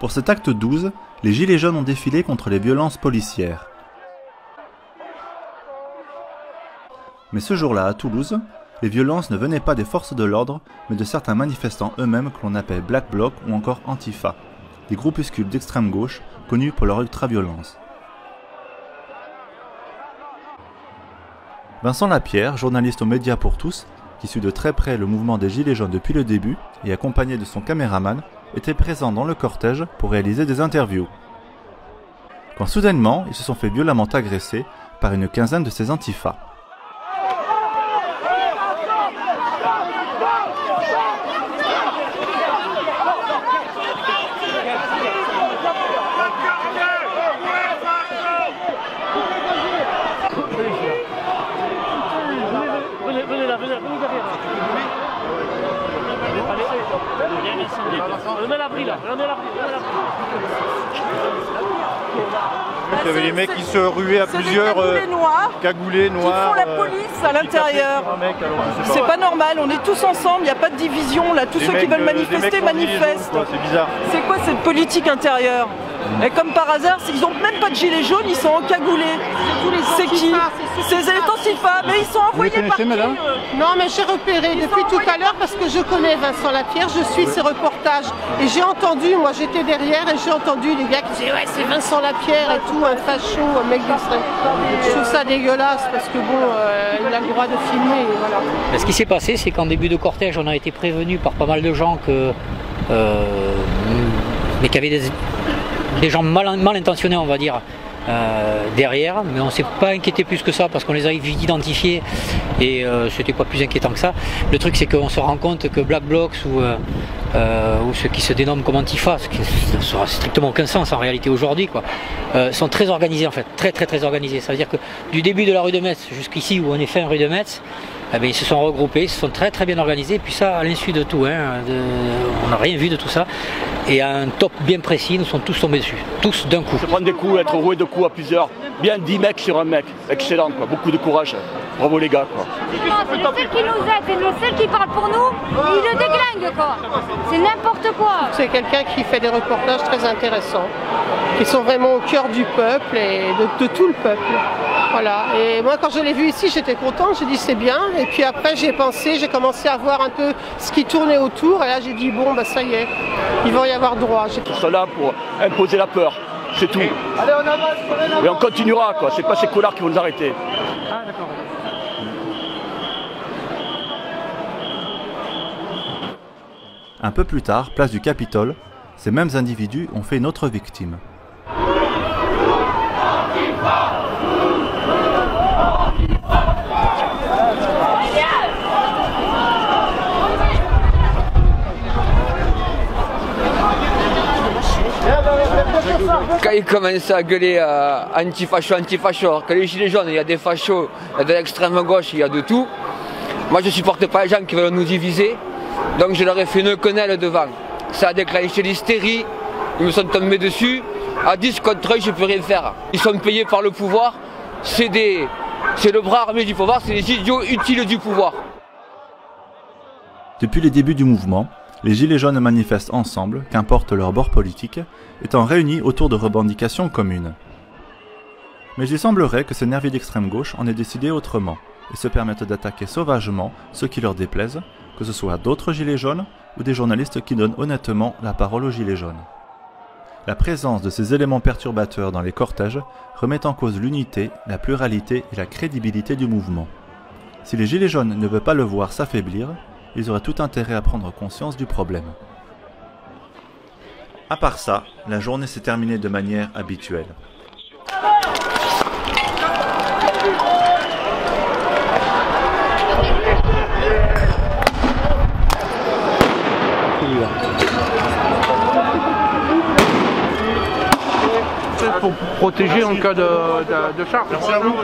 Pour cet acte 12, les Gilets jaunes ont défilé contre les violences policières. Mais ce jour-là, à Toulouse, les violences ne venaient pas des forces de l'ordre, mais de certains manifestants eux-mêmes que l'on appelle Black Bloc ou encore Antifa, des groupuscules d'extrême gauche connus pour leur ultra-violence. Vincent Lapierre, journaliste aux Médias pour tous, qui suit de très près le mouvement des Gilets jaunes depuis le début et accompagné de son caméraman, était présent dans le cortège pour réaliser des interviews. Quand soudainement, ils se sont fait violemment agresser par une quinzaine de ces Antifa. Il y avait les mecs qui se ruaient à plusieurs, cagoulés noirs, qui font la police à l'intérieur. C'est pas normal, on est tous ensemble, il n'y a pas de division là, tous ceux qui veulent manifester manifestent. C'est bizarre. C'est quoi cette politique intérieure? Et comme par hasard, ils n'ont même pas de gilets jaunes, ils sont encagoulés. C'est qui? C'est les Antifa, mais ils sont envoyés par qui? Non, mais j'ai repéré depuis tout à l'heure parce que je connais Vincent Lapierre, je suis ses reportages. Et j'ai entendu, moi j'étais derrière et j'ai entendu les gars qui disaient ouais, c'est Vincent Lapierre et tout, un facho, un mec d'extrême. Je trouve ça dégueulasse parce que bon, il a le droit de filmer. Et voilà. Ce qui s'est passé, c'est qu'en début de cortège, on a été prévenu par pas mal de gens que. Mais qu'il y avait des gens mal intentionnés, on va dire, derrière, mais on ne s'est pas inquiété plus que ça parce qu'on les a vite identifiés et c'était pas plus inquiétant que ça. Le truc, c'est qu'on se rend compte que Black Blocs ou ceux qui se dénomment comme Antifa, ce qui n'aura strictement aucun sens en réalité aujourd'hui, sont très organisés en fait, très organisés. Ça veut dire que du début de la rue de Metz jusqu'ici où on est fin rue de Metz, eh bien, ils se sont regroupés, ils se sont très bien organisés, et puis ça à l'insu de tout, on n'a rien vu de tout ça, et à un top bien précis, nous sommes tous tombés dessus, tous d'un coup. Se prendre des coups, être roué de coups à plusieurs, bien 10 mecs sur un mec, excellent quoi, beaucoup de courage, bravo les gars quoi. C'est le seul qui nous aide, c'est le seul qui parle pour nous, il le déglingue quoi, c'est n'importe quoi. C'est quelqu'un qui fait des reportages très intéressants, qui sont vraiment au cœur du peuple et de tout le peuple. Voilà, et moi quand je l'ai vu ici, j'étais contente, j'ai dit c'est bien, et puis après j'ai pensé, j'ai commencé à voir un peu ce qui tournait autour, et là j'ai dit bon bah ça y est, ils vont y avoir droit. Ils sont là pour imposer la peur, c'est tout. Allez, on avance, et on continuera quoi, c'est pas ces connards qui vont nous arrêter. Ah d'accord. Un peu plus tard, place du Capitole, ces mêmes individus ont fait une autre victime. Quand ils commencent à gueuler anti-facho, que les gilets jaunes, il y a des fachos, il y a de l'extrême gauche, il y a de tout. Moi je ne supporte pas les gens qui veulent nous diviser, donc je leur ai fait une quenelle devant. Ça a déclenché l'hystérie, ils me sont tombés dessus, à 10 contre 1, je ne peux rien faire. Ils sont payés par le pouvoir, c'est le bras armé du pouvoir, c'est les idiots utiles du pouvoir. Depuis les débuts du mouvement, les Gilets jaunes manifestent ensemble, qu'importe leur bord politique, étant réunis autour de revendications communes. Mais il semblerait que ces nervis d'extrême gauche en aient décidé autrement, et se permettent d'attaquer sauvagement ceux qui leur déplaisent, que ce soit d'autres Gilets jaunes ou des journalistes qui donnent honnêtement la parole aux Gilets jaunes. La présence de ces éléments perturbateurs dans les cortèges remet en cause l'unité, la pluralité et la crédibilité du mouvement. Si les Gilets jaunes ne veulent pas le voir s'affaiblir, ils auraient tout intérêt à prendre conscience du problème. À part ça, la journée s'est terminée de manière habituelle. C'est pour protéger en cas de charge. Merci à vous.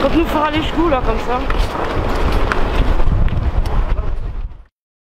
Quand nous fera les chevaux là comme ça.